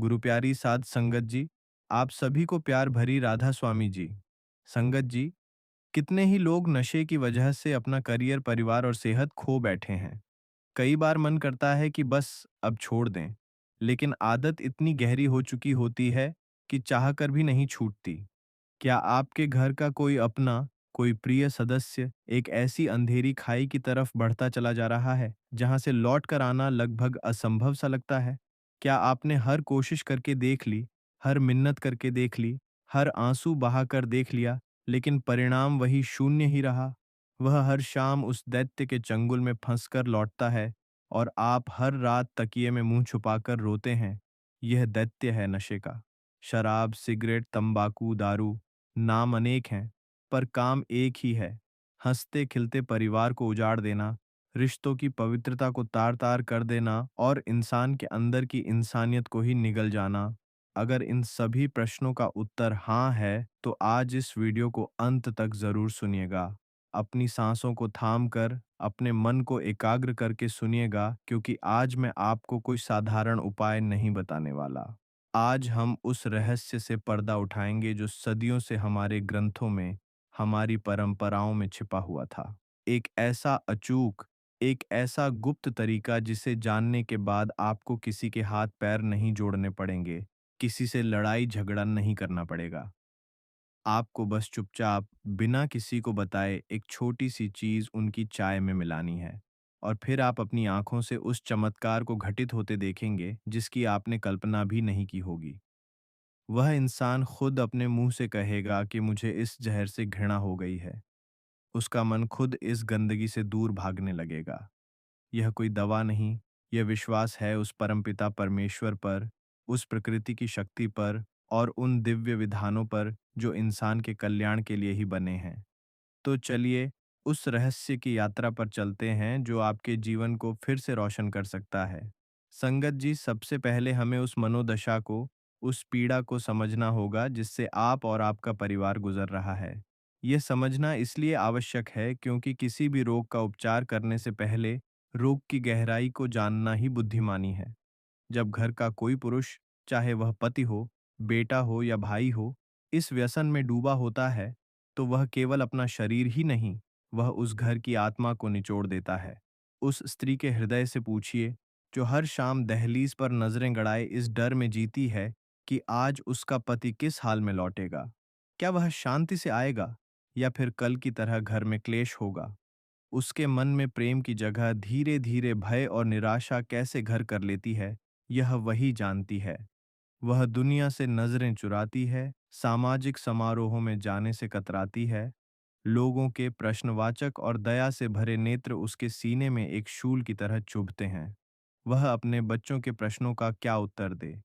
गुरु प्यारी साध संगत जी, आप सभी को प्यार भरी राधा स्वामी जी। संगत जी, कितने ही लोग नशे की वजह से अपना करियर, परिवार और सेहत खो बैठे हैं। कई बार मन करता है कि बस अब छोड़ दें, लेकिन आदत इतनी गहरी हो चुकी होती है कि चाहकर भी नहीं छूटती। क्या आपके घर का कोई अपना, कोई प्रिय सदस्य एक ऐसी अंधेरी खाई की तरफ बढ़ता चला जा रहा है, जहां से लौट कर आना लगभग असंभव सा लगता है? क्या आपने हर कोशिश करके देख ली, हर मिन्नत करके देख ली, हर आंसू बहाकर देख लिया, लेकिन परिणाम वही शून्य ही रहा? वह हर शाम उस दैत्य के चंगुल में फंसकर लौटता है और आप हर रात तकिए में मुंह छुपाकर रोते हैं। यह दैत्य है नशे का। शराब, सिगरेट, तंबाकू, दारू, नाम अनेक हैं, पर काम एक ही है। हंसते खिलते परिवार को उजाड़ देना, रिश्तों की पवित्रता को तार तार कर देना और इंसान के अंदर की इंसानियत को ही निगल जाना। अगर इन सभी प्रश्नों का उत्तर हाँ है, तो आज इस वीडियो को अंत तक जरूर सुनिएगा। अपनी सांसों को थाम कर, अपने मन को एकाग्र करके सुनिएगा, क्योंकि आज मैं आपको कोई साधारण उपाय नहीं बताने वाला। आज हम उस रहस्य से पर्दा उठाएंगे जो सदियों से हमारे ग्रंथों में, हमारी परंपराओं में छिपा हुआ था। एक ऐसा अचूक, एक ऐसा गुप्त तरीका जिसे जानने के बाद आपको किसी के हाथ पैर नहीं जोड़ने पड़ेंगे, किसी से लड़ाई झगड़ा नहीं करना पड़ेगा। आपको बस चुपचाप, बिना किसी को बताए एक छोटी सी चीज उनकी चाय में मिलानी है, और फिर आप अपनी आंखों से उस चमत्कार को घटित होते देखेंगे जिसकी आपने कल्पना भी नहीं की होगी। वह इंसान खुद अपने मुंह से कहेगा कि मुझे इस जहर से घृणा हो गई है। उसका मन खुद इस गंदगी से दूर भागने लगेगा। यह कोई दवा नहीं, यह विश्वास है उस परमपिता परमेश्वर पर, उस प्रकृति की शक्ति पर और उन दिव्य विधानों पर जो इंसान के कल्याण के लिए ही बने हैं। तो चलिए, उस रहस्य की यात्रा पर चलते हैं जो आपके जीवन को फिर से रोशन कर सकता है। संगत जी, सबसे पहले हमें उस मनोदशा को, उस पीड़ा को समझना होगा जिससे आप और आपका परिवार गुजर रहा है। यह समझना इसलिए आवश्यक है क्योंकि किसी भी रोग का उपचार करने से पहले रोग की गहराई को जानना ही बुद्धिमानी है। जब घर का कोई पुरुष, चाहे वह पति हो, बेटा हो या भाई हो, इस व्यसन में डूबा होता है, तो वह केवल अपना शरीर ही नहीं, वह उस घर की आत्मा को निचोड़ देता है। उस स्त्री के हृदय से पूछिए, जो हर शाम दहलीज पर नजरें गड़ाए इस डर में जीती है कि आज उसका पति किस हाल में लौटेगा। क्या वह शांति से आएगा, या फिर कल की तरह घर में क्लेश होगा? उसके मन में प्रेम की जगह धीरे धीरे भय और निराशा कैसे घर कर लेती है, यह वही जानती है। वह दुनिया से नजरें चुराती है, सामाजिक समारोहों में जाने से कतराती है। लोगों के प्रश्नवाचक और दया से भरे नेत्र उसके सीने में एक शूल की तरह चुभते हैं। वह अपने बच्चों के प्रश्नों का क्या उत्तर दे?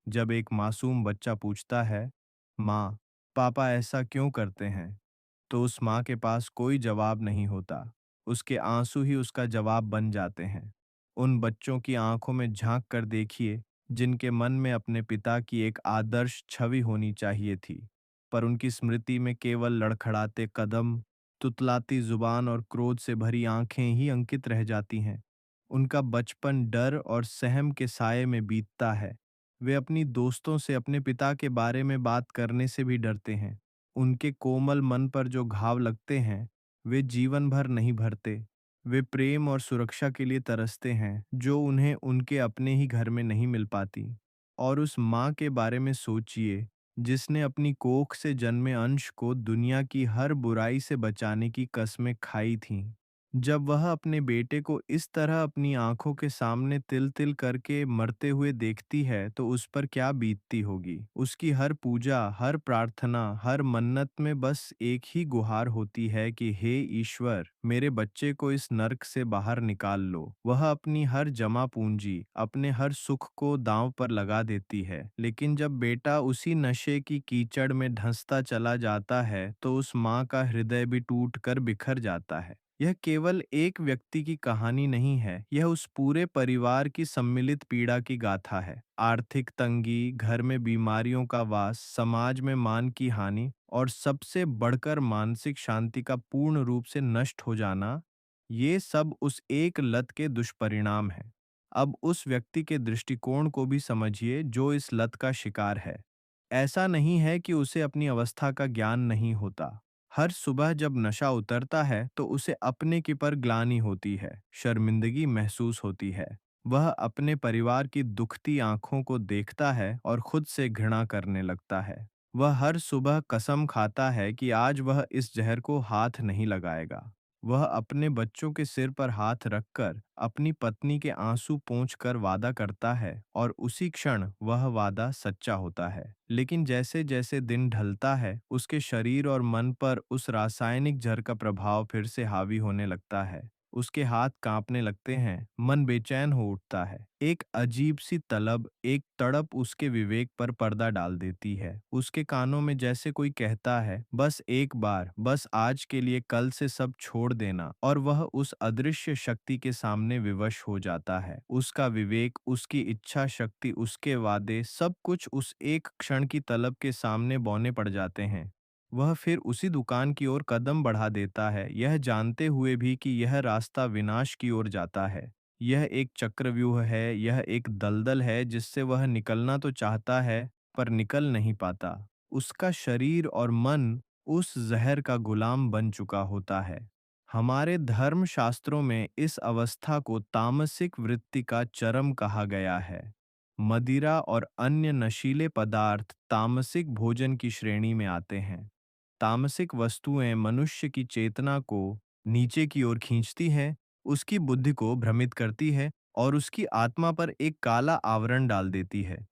जब एक मासूम बच्चा पूछता है, माँ, पापा ऐसा क्यों करते हैं? तो उस माँ के पास कोई जवाब नहीं होता। उसके आंसू ही उसका जवाब बन जाते हैं। उन बच्चों की आंखों में झांक कर देखिए, जिनके मन में अपने पिता की एक आदर्श छवि होनी चाहिए थी, पर उनकी स्मृति में केवल लड़खड़ाते कदम, तुतलाती जुबान और क्रोध से भरी आंखें ही अंकित रह जाती हैं। उनका बचपन डर और सहम के साये में बीतता है। वे अपनी दोस्तों से अपने पिता के बारे में बात करने से भी डरते हैं। उनके कोमल मन पर जो घाव लगते हैं, वे जीवन भर नहीं भरते। वे प्रेम और सुरक्षा के लिए तरसते हैं, जो उन्हें उनके अपने ही घर में नहीं मिल पाती। और उस माँ के बारे में सोचिए, जिसने अपनी कोख से जन्मे अंश को दुनिया की हर बुराई से बचाने की कस्में खाई थीं। जब वह अपने बेटे को इस तरह अपनी आंखों के सामने तिल-तिल करके मरते हुए देखती है, तो उस पर क्या बीतती होगी? उसकी हर पूजा, हर प्रार्थना, हर मन्नत में बस एक ही गुहार होती है कि हे ईश्वर, मेरे बच्चे को इस नर्क से बाहर निकाल लो। वह अपनी हर जमा पूंजी, अपने हर सुख को दांव पर लगा देती है, लेकिन जब बेटा उसी नशे की कीचड़ में धंसता चला जाता है, तो उस माँ का हृदय भी टूट कर बिखर जाता है। यह केवल एक व्यक्ति की कहानी नहीं है, यह उस पूरे परिवार की सम्मिलित पीड़ा की गाथा है। आर्थिक तंगी, घर में बीमारियों का वास, समाज में मान की हानि और सबसे बढ़कर मानसिक शांति का पूर्ण रूप से नष्ट हो जाना, ये सब उस एक लत के दुष्परिणाम हैं। अब उस व्यक्ति के दृष्टिकोण को भी समझिए जो इस लत का शिकार है। ऐसा नहीं है कि उसे अपनी अवस्था का ज्ञान नहीं होता। हर सुबह जब नशा उतरता है तो उसे अपने की पर ग्लानि होती है, शर्मिंदगी महसूस होती है। वह अपने परिवार की दुखती आंखों को देखता है और खुद से घृणा करने लगता है। वह हर सुबह कसम खाता है कि आज वह इस जहर को हाथ नहीं लगाएगा। वह अपने बच्चों के सिर पर हाथ रखकर अपनी पत्नी के आंसू पोंछकर वादा करता है और उसी क्षण वह वादा सच्चा होता है। लेकिन जैसे जैसे दिन ढलता है, उसके शरीर और मन पर उस रासायनिक जहर का प्रभाव फिर से हावी होने लगता है। उसके हाथ कांपने लगते हैं, मन बेचैन हो उठता है। एक अजीब सी तलब, एक तड़प उसके विवेक पर पर्दा डाल देती है। उसके कानों में जैसे कोई कहता है, बस एक बार, बस आज के लिए कल से सब छोड़ देना, और वह उस अदृश्य शक्ति के सामने विवश हो जाता है। उसका विवेक, उसकी इच्छा शक्ति, उसके वादे, सब कुछ उस एक क्षण की तलब के सामने बौने पड़ जाते हैं। वह फिर उसी दुकान की ओर कदम बढ़ा देता है, यह जानते हुए भी कि यह रास्ता विनाश की ओर जाता है। यह एक चक्रव्यूह है, यह एक दलदल है जिससे वह निकलना तो चाहता है, पर निकल नहीं पाता। उसका शरीर और मन उस जहर का गुलाम बन चुका होता है। हमारे धर्म शास्त्रों में इस अवस्था को तामसिक वृत्ति का चरम कहा गया है। मदिरा और अन्य नशीले पदार्थ तामसिक भोजन की श्रेणी में आते हैं। तामसिक वस्तुएं मनुष्य की चेतना को नीचे की ओर खींचती हैं, उसकी बुद्धि को भ्रमित करती है और उसकी आत्मा पर एक काला आवरण डाल देती है।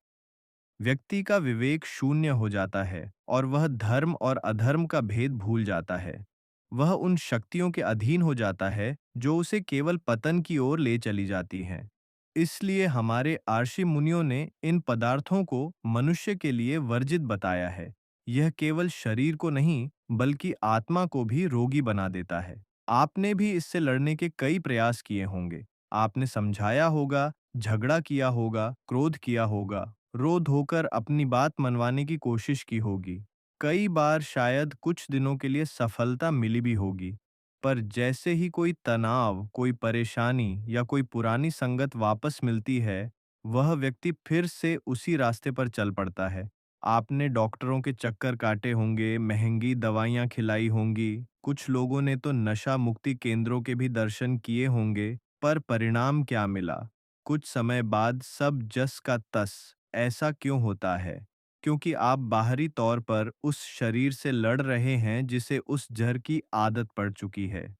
व्यक्ति का विवेक शून्य हो जाता है और वह धर्म और अधर्म का भेद भूल जाता है। वह उन शक्तियों के अधीन हो जाता है जो उसे केवल पतन की ओर ले चली जाती हैं। इसलिए हमारे आर्षि मुनियों ने इन पदार्थों को मनुष्य के लिए वर्जित बताया है। यह केवल शरीर को नहीं, बल्कि आत्मा को भी रोगी बना देता है। आपने भी इससे लड़ने के कई प्रयास किए होंगे। आपने समझाया होगा, झगड़ा किया होगा, क्रोध किया होगा, रो धोकर अपनी बात मनवाने की कोशिश की होगी। कई बार शायद कुछ दिनों के लिए सफलता मिली भी होगी, पर जैसे ही कोई तनाव, कोई परेशानी या कोई पुरानी संगत वापस मिलती है, वह व्यक्ति फिर से उसी रास्ते पर चल पड़ता है। आपने डॉक्टरों के चक्कर काटे होंगे, महंगी दवाइयाँ खिलाई होंगी, कुछ लोगों ने तो नशा मुक्ति केंद्रों के भी दर्शन किए होंगे, पर परिणाम क्या मिला? कुछ समय बाद सब जस का तस। ऐसा क्यों होता है? क्योंकि आप बाहरी तौर पर उस शरीर से लड़ रहे हैं जिसे उस जहर की आदत पड़ चुकी है।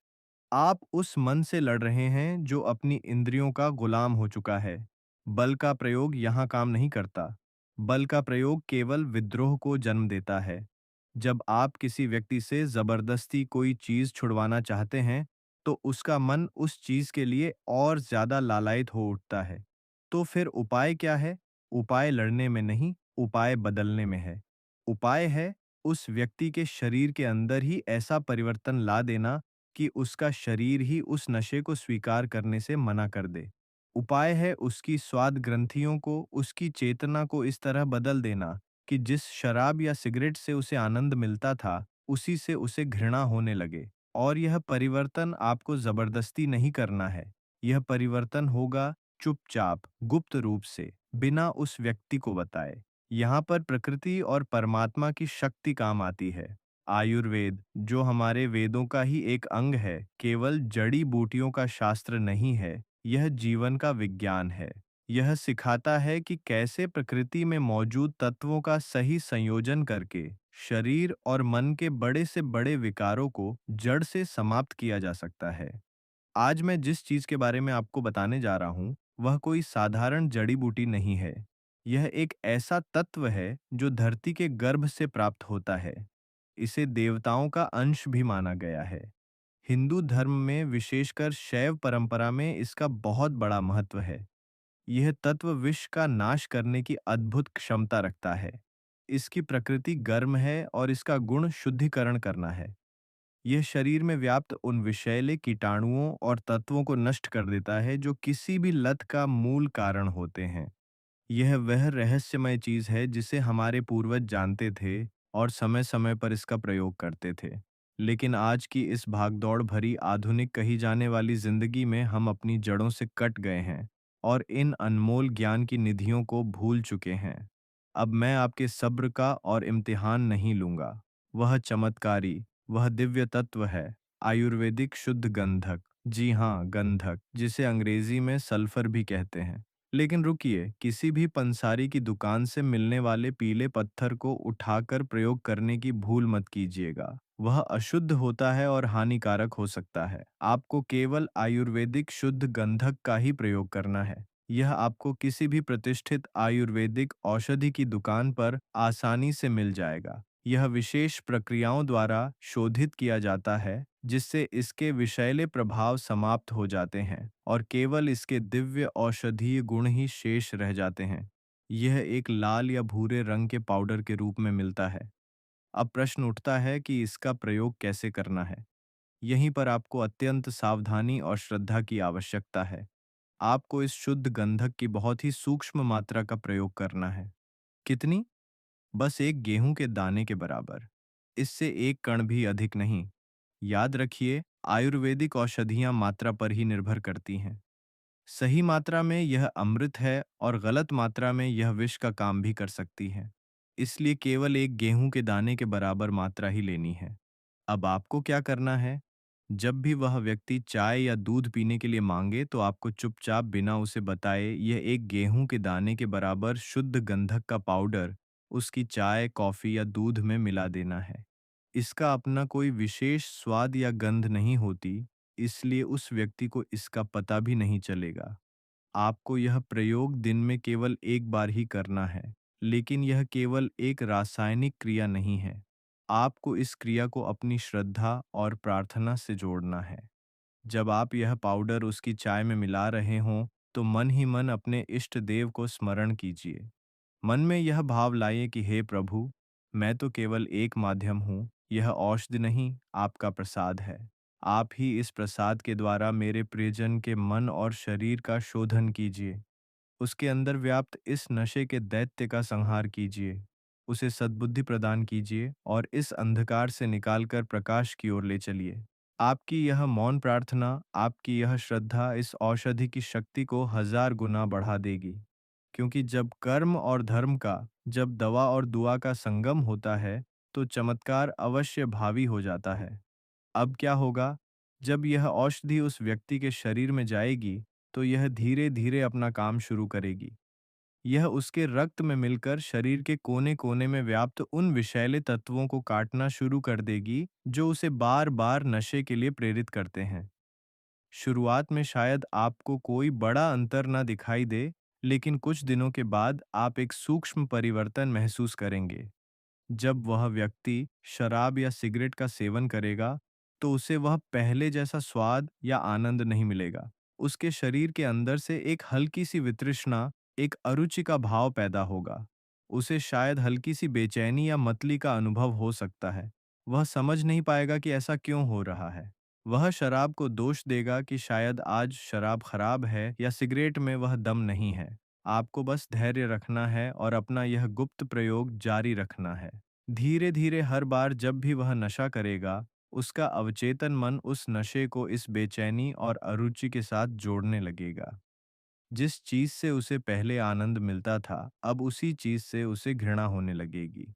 आप उस मन से लड़ रहे हैं जो अपनी इंद्रियों का गुलाम हो चुका है। बल का प्रयोग यहाँ काम नहीं करता। बल का प्रयोग केवल विद्रोह को जन्म देता है। जब आप किसी व्यक्ति से जबरदस्ती कोई चीज छुड़वाना चाहते हैं, तो उसका मन उस चीज के लिए और ज्यादा लालायित हो उठता है। तो फिर उपाय क्या है? उपाय लड़ने में नहीं, उपाय बदलने में है। उपाय है उस व्यक्ति के शरीर के अंदर ही ऐसा परिवर्तन ला देना कि उसका शरीर ही उस नशे को स्वीकार करने से मना कर दे। उपाय है उसकी स्वाद ग्रंथियों को, उसकी चेतना को इस तरह बदल देना कि जिस शराब या सिगरेट से उसे आनंद मिलता था, उसी से उसे घृणा होने लगे। और यह परिवर्तन आपको जबरदस्ती नहीं करना है। यह परिवर्तन होगा चुपचाप, गुप्त रूप से, बिना उस व्यक्ति को बताए। यहाँ पर प्रकृति और परमात्मा की शक्ति काम आती है। आयुर्वेद, जो हमारे वेदों का ही एक अंग है, केवल जड़ी बूटियों का शास्त्र नहीं है, यह जीवन का विज्ञान है। यह सिखाता है कि कैसे प्रकृति में मौजूद तत्वों का सही संयोजन करके शरीर और मन के बड़े से बड़े विकारों को जड़ से समाप्त किया जा सकता है। आज मैं जिस चीज के बारे में आपको बताने जा रहा हूं, वह कोई साधारण जड़ी बूटी नहीं है। यह एक ऐसा तत्व है जो धरती के गर्भ से प्राप्त होता है। इसे देवताओं का अंश भी माना गया है। हिंदू धर्म में, विशेषकर शैव परंपरा में, इसका बहुत बड़ा महत्व है। यह तत्व विष का नाश करने की अद्भुत क्षमता रखता है। इसकी प्रकृति गर्म है और इसका गुण शुद्धिकरण करना है। यह शरीर में व्याप्त उन विषैले कीटाणुओं और तत्वों को नष्ट कर देता है जो किसी भी लत का मूल कारण होते हैं। यह वह रहस्यमय चीज है जिसे हमारे पूर्वज जानते थे और समय समय पर इसका प्रयोग करते थे। लेकिन आज की इस भागदौड़ भरी आधुनिक कही जाने वाली जिंदगी में हम अपनी जड़ों से कट गए हैं और इन अनमोल ज्ञान की निधियों को भूल चुके हैं। अब मैं आपके सब्र का और इम्तिहान नहीं लूंगा। वह चमत्कारी, वह दिव्य तत्व है, आयुर्वेदिक शुद्ध गंधक। जी हाँ, गंधक, जिसे अंग्रेजी में सल्फर भी कहते हैं। लेकिन रुकिए, किसी भी पंसारी की दुकान से मिलने वाले पीले पत्थर को उठाकर प्रयोग करने की भूल मत कीजिएगा। वह अशुद्ध होता है और हानिकारक हो सकता है। आपको केवल आयुर्वेदिक शुद्ध गंधक का ही प्रयोग करना है। यह आपको किसी भी प्रतिष्ठित आयुर्वेदिक औषधि की दुकान पर आसानी से मिल जाएगा। यह विशेष प्रक्रियाओं द्वारा शोधित किया जाता है, जिससे इसके विषैले प्रभाव समाप्त हो जाते हैं और केवल इसके दिव्य औषधीय गुण ही शेष रह जाते हैं। यह एक लाल या भूरे रंग के पाउडर के रूप में मिलता है। अब प्रश्न उठता है कि इसका प्रयोग कैसे करना है। यहीं पर आपको अत्यंत सावधानी और श्रद्धा की आवश्यकता है। आपको इस शुद्ध गंधक की बहुत ही सूक्ष्म मात्रा का प्रयोग करना है। कितनी? बस एक गेहूं के दाने के बराबर। इससे एक कण भी अधिक नहीं। याद रखिए, आयुर्वेदिक औषधियां मात्रा पर ही निर्भर करती हैं। सही मात्रा में यह अमृत है और गलत मात्रा में यह विष का काम भी कर सकती है। इसलिए केवल एक गेहूं के दाने के बराबर मात्रा ही लेनी है। अब आपको क्या करना है? जब भी वह व्यक्ति चाय या दूध पीने के लिए मांगे तो आपको चुपचाप बिना उसे बताए यह एक गेहूं के दाने के बराबर शुद्ध गंधक का पाउडर उसकी चाय, कॉफी या दूध में मिला देना है। इसका अपना कोई विशेष स्वाद या गंध नहीं होती, इसलिए उस व्यक्ति को इसका पता भी नहीं चलेगा। आपको यह प्रयोग दिन में केवल एक बार ही करना है, लेकिन यह केवल एक रासायनिक क्रिया नहीं है। आपको इस क्रिया को अपनी श्रद्धा और प्रार्थना से जोड़ना है। जब आप यह पाउडर उसकी चाय में मिला रहे हों, तो मन ही मन अपने इष्ट देव को स्मरण कीजिए। मन में यह भाव लाइए कि हे प्रभु, मैं तो केवल एक माध्यम हूँ, यह औषधि नहीं, आपका प्रसाद है। आप ही इस प्रसाद के द्वारा मेरे प्रियजन के मन और शरीर का शोधन कीजिए। उसके अंदर व्याप्त इस नशे के दैत्य का संहार कीजिए। उसे सद्बुद्धि प्रदान कीजिए और इस अंधकार से निकालकर प्रकाश की ओर ले चलिए। आपकी यह मौन प्रार्थना, आपकी यह श्रद्धा इस औषधि की शक्ति को 1000 गुना बढ़ा देगी। क्योंकि जब कर्म और धर्म का, जब दवा और दुआ का संगम होता है, तो चमत्कार अवश्य भावी हो जाता है। अब क्या होगा? जब यह औषधि उस व्यक्ति के शरीर में जाएगी, तो यह धीरे-धीरे अपना काम शुरू करेगी। यह उसके रक्त में मिलकर शरीर के कोने-कोने में व्याप्त उन विषैले तत्वों को काटना शुरू कर देगी, जो उसे बार-बार नशे के लिए प्रेरित करते हैं। शुरुआत में शायद आपको कोई बड़ा अंतर ना दिखाई दे, लेकिन कुछ दिनों के बाद आप एक सूक्ष्म परिवर्तन महसूस करेंगे। जब वह व्यक्ति शराब या सिगरेट का सेवन करेगा, तो उसे वह पहले जैसा स्वाद या आनंद नहीं मिलेगा। उसके शरीर के अंदर से एक हल्की सी वितृष्णा, एक अरुचि का भाव पैदा होगा। उसे शायद हल्की सी बेचैनी या मतली का अनुभव हो सकता है। वह समझ नहीं पाएगा कि ऐसा क्यों हो रहा है। वह शराब को दोष देगा कि शायद आज शराब खराब है या सिगरेट में वह दम नहीं है। आपको बस धैर्य रखना है और अपना यह गुप्त प्रयोग जारी रखना है। धीरे धीरे हर बार जब भी वह नशा करेगा, उसका अवचेतन मन उस नशे को इस बेचैनी और अरुचि के साथ जोड़ने लगेगा। जिस चीज से उसे पहले आनंद मिलता था, अब उसी चीज से उसे घृणा होने लगेगी।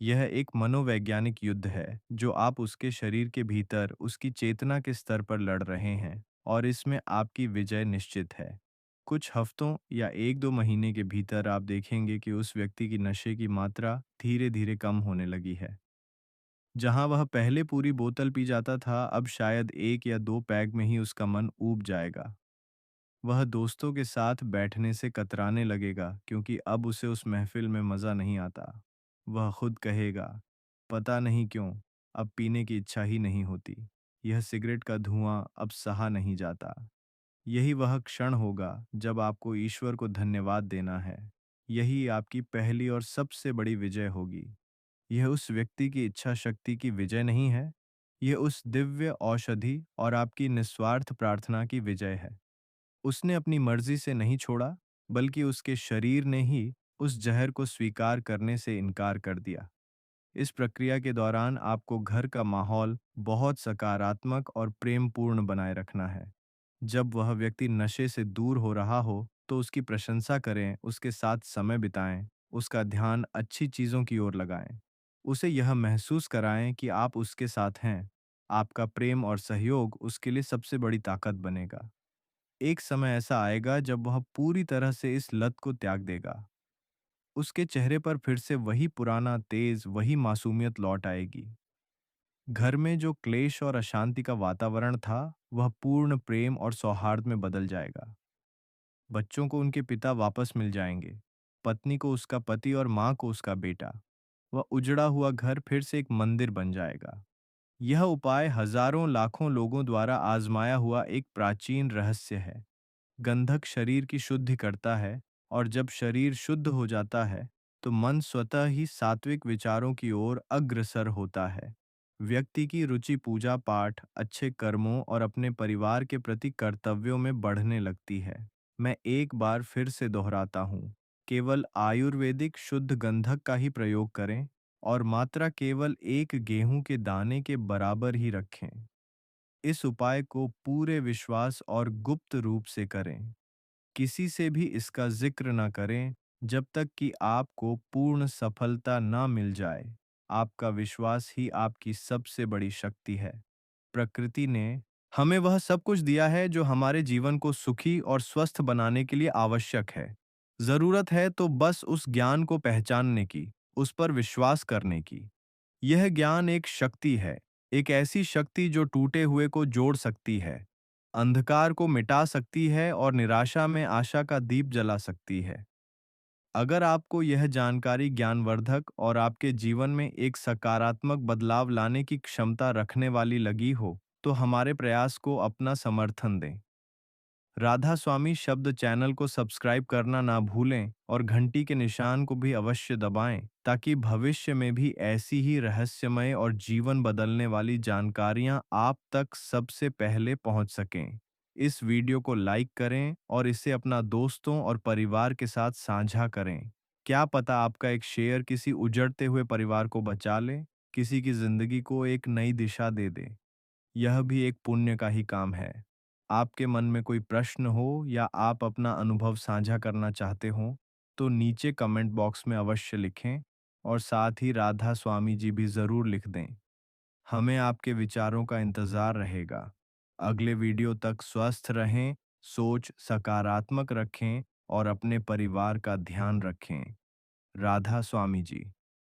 यह एक मनोवैज्ञानिक युद्ध है जो आप उसके शरीर के भीतर उसकी चेतना के स्तर पर लड़ रहे हैं, और इसमें आपकी विजय निश्चित है। कुछ हफ्तों या 1-2 महीने के भीतर आप देखेंगे कि उस व्यक्ति की नशे की मात्रा धीरे धीरे कम होने लगी है। जहां वह पहले पूरी बोतल पी जाता था, अब शायद 1 या 2 पैग में ही उसका मन ऊब जाएगा। वह दोस्तों के साथ बैठने से कतराने लगेगा, क्योंकि अब उसे उस महफिल में मज़ा नहीं आता। वह खुद कहेगा, पता नहीं क्यों, अब पीने की इच्छा ही नहीं होती। यह सिगरेट का धुआं अब सहा नहीं जाता। यही वह क्षण होगा जब आपको ईश्वर को धन्यवाद देना है। यही आपकी पहली और सबसे बड़ी विजय होगी। यह उस व्यक्ति की इच्छा शक्ति की विजय नहीं है, यह उस दिव्य औषधि और आपकी निस्वार्थ प्रार्थना की विजय है। उसने अपनी मर्जी से नहीं छोड़ा, बल्कि उसके शरीर ने ही उस जहर को स्वीकार करने से इनकार कर दिया। इस प्रक्रिया के दौरान आपको घर का माहौल बहुत सकारात्मक और प्रेमपूर्ण बनाए रखना है। जब वह व्यक्ति नशे से दूर हो रहा हो, तो उसकी प्रशंसा करें, उसके साथ समय बिताएं, उसका ध्यान अच्छी चीज़ों की ओर लगाएं। उसे यह महसूस कराएं कि आप उसके साथ हैं। आपका प्रेम और सहयोग उसके लिए सबसे बड़ी ताकत बनेगा। एक समय ऐसा आएगा जब वह पूरी तरह से इस लत को त्याग देगा। उसके चेहरे पर फिर से वही पुराना तेज, वही मासूमियत लौट आएगी। घर में जो क्लेश और अशांति का वातावरण था, वह पूर्ण प्रेम और सौहार्द में बदल जाएगा। बच्चों को उनके पिता वापस मिल जाएंगे, पत्नी को उसका पति और माँ को उसका बेटा। वह उजड़ा हुआ घर फिर से एक मंदिर बन जाएगा। यह उपाय हजारों लाखों लोगों द्वारा आजमाया हुआ एक प्राचीन रहस्य है। गंधक शरीर की शुद्धि करता है, और जब शरीर शुद्ध हो जाता है तो मन स्वतः ही सात्विक विचारों की ओर अग्रसर होता है। व्यक्ति की रुचि पूजा पाठ, अच्छे कर्मों और अपने परिवार के प्रति कर्तव्यों में बढ़ने लगती है। मैं एक बार फिर से दोहराता हूँ, केवल आयुर्वेदिक शुद्ध गंधक का ही प्रयोग करें, और मात्रा केवल एक गेहूं के दाने के बराबर ही रखें। इस उपाय को पूरे विश्वास और गुप्त रूप से करें। किसी से भी इसका जिक्र न करें जब तक कि आपको पूर्ण सफलता न मिल जाए। आपका विश्वास ही आपकी सबसे बड़ी शक्ति है। प्रकृति ने हमें वह सब कुछ दिया है जो हमारे जीवन को सुखी और स्वस्थ बनाने के लिए आवश्यक है। जरूरत है तो बस उस ज्ञान को पहचानने की, उस पर विश्वास करने की। यह ज्ञान एक शक्ति है, एक ऐसी शक्ति जो टूटे हुए को जोड़ सकती है, अंधकार को मिटा सकती है और निराशा में आशा का दीप जला सकती है। अगर आपको यह जानकारी ज्ञानवर्धक और आपके जीवन में एक सकारात्मक बदलाव लाने की क्षमता रखने वाली लगी हो, तो हमारे प्रयास को अपना समर्थन दें। राधा स्वामी शब्द चैनल को सब्सक्राइब करना ना भूलें और घंटी के निशान को भी अवश्य दबाएं, ताकि भविष्य में भी ऐसी ही रहस्यमय और जीवन बदलने वाली जानकारियां आप तक सबसे पहले पहुंच सकें। इस वीडियो को लाइक करें और इसे अपना दोस्तों और परिवार के साथ साझा करें। क्या पता आपका एक शेयर किसी उजड़ते हुए परिवार को बचा ले, किसी की जिंदगी को एक नई दिशा दे दे। यह भी एक पुण्य का ही काम है। आपके मन में कोई प्रश्न हो या आप अपना अनुभव साझा करना चाहते हो, तो नीचे कमेंट बॉक्स में अवश्य लिखें, और साथ ही राधा स्वामी जी भी ज़रूर लिख दें। हमें आपके विचारों का इंतज़ार रहेगा। अगले वीडियो तक स्वस्थ रहें, सोच सकारात्मक रखें और अपने परिवार का ध्यान रखें। राधा स्वामी जी।